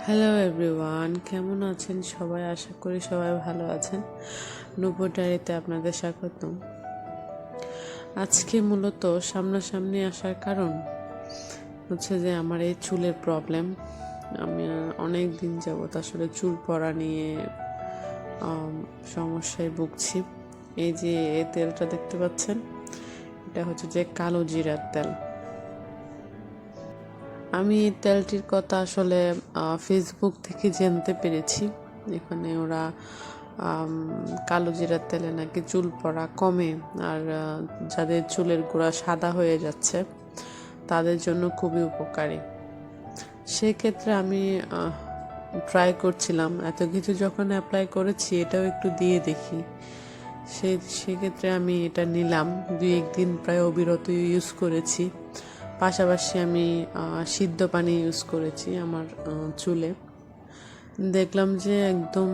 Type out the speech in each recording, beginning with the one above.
Hello everyone, কেমন আছেন সবাই? আশা করি সবাই ভালো আছেন। নূপুর ডায়েরিতে আপনাদের স্বাগতম। আজকে মূলত সামনাসামনি আসার কারণ হচ্ছে যে আমার এই চুলের প্রবলেম। আমি অনেক দিন যাবত আসলে চুল পড়া নিয়ে সমস্যায় ভুগছি। এই যে এই তেলটা দেখতে পাচ্ছেন, এটা হচ্ছে যে কালো জিরার তেল। আমি এই তেলটির কথা আসলে ফেসবুক থেকে জানতে পেরেছি। এখানে ওরা কালো জিরার তেলে নাকি চুল পড়া কমে, আর যাদের চুলের গোড়া সাদা হয়ে যাচ্ছে তাদের জন্য খুবই উপকারী। সেক্ষেত্রে আমি ট্রাই করছিলাম, এত কিছু যখন অ্যাপ্লাই করেছি এটাও একটু দিয়ে দেখি। সেক্ষেত্রে আমি এটা নিলাম, 2-1 দিন প্রায় অবিরত ইউজ করেছি। পাশাপাশি আমি সিদ্ধ পানি ইউজ করেছি আমার চুলে। দেখলাম যে একদম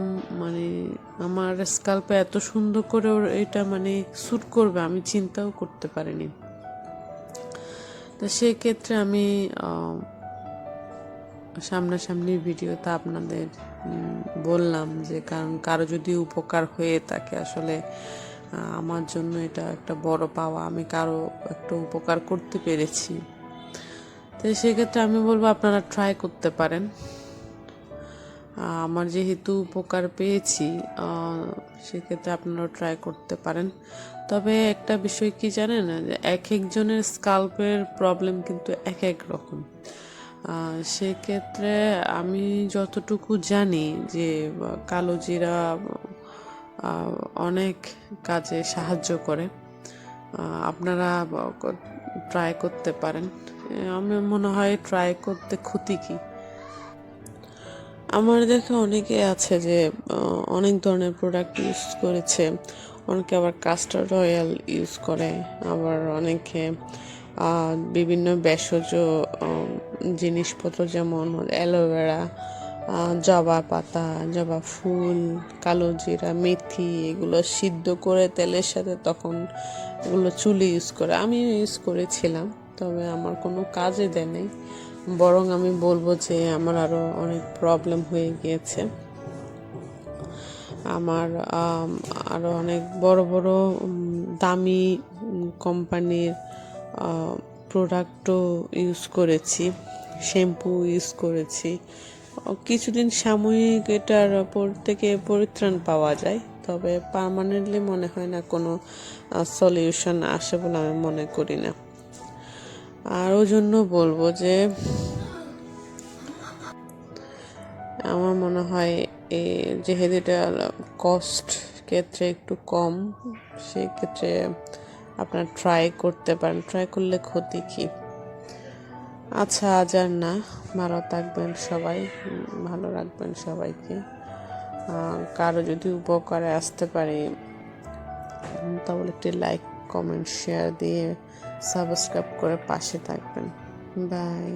আমার স্কাল্পে এত সুন্দর করে এটা স্যুট করবে আমি চিন্তাও করতে পারিনি। তো সেক্ষেত্রে আমি সামনাসামনি ভিডিওতে আপনাদের বললাম যে কারো যদি উপকার হয়ে থাকে, আসলে আমার জন্য এটা একটা বড় পাওয়া, আমি কারো একটা উপকার করতে পেরেছি। তো সেক্ষেত্রে আমি বলবো আপনারা ট্রাই করতে পারেন। আমার যেহেতু উপকার পেয়েছি, সেক্ষেত্রে আপনারা ট্রাই করতে পারেন। তবে একটা বিষয় কি জানেন, যে এক একজনের স্কাল্পের প্রবলেম কিন্তু এক এক রকম। সেক্ষেত্রে আমি যতটুকু জানি যে কালো জিরা অনেক কাজে সাহায্য করে, আপনারা ট্রাই করতে পারেন। আমার মনে হয় ট্রাই করতে ক্ষতি কি। আমার দেখে অনেকে আছে যে অনেক ধরনের প্রোডাক্ট ইউজ করেছে, অনেকে আবার কাস্টার্ড অয়েল ইউজ করে, আবার অনেকে বিভিন্ন ভেষজ জিনিসপত্র যেমন অ্যালোভেরা, জবা পাতা, জবা ফুল, কালো জিরা, মেথি এগুলো সিদ্ধ করে তেলের সাথে তখন এগুলো চুলে ইউজ করে। আমি ইউজ করেছিলাম, তবে আমার কোনো কাজে দেয় নাই, বরং আমি বলবো যে আমার আরও অনেক প্রবলেম হয়ে গিয়েছে। আমার আরও অনেক বড় বড় দামি কোম্পানির প্রোডাক্টও ইউজ করেছি, শ্যাম্পু ইউজ করেছি। কিছুদিন সাময়িক এটার ওপর থেকে পরিত্রাণ পাওয়া যায়, তবে পার্মানেন্টলি মনে হয় না কোনো সলিউশন আসে বলে আমি মনে করি না। আর ওই জন্য বলবো যে আমার মনে হয় যেহেতু এটা কস্ট ক্ষেত্রে একটু কম, সেক্ষেত্রে আপনারা ট্রাই করতে পারেন। ট্রাই করলে ক্ষতি কি। আচ্ছা, আজ আর না, ভালো থাকবেন সবাই, ভালো রাখবেন সবাইকে। কারো যদি উপকারে আসতে পারে তাহলে একটি লাইক, কমেন্ট, শেয়ার দিয়ে সাবস্ক্রাইব করে পাশে থাকবেন। বাই।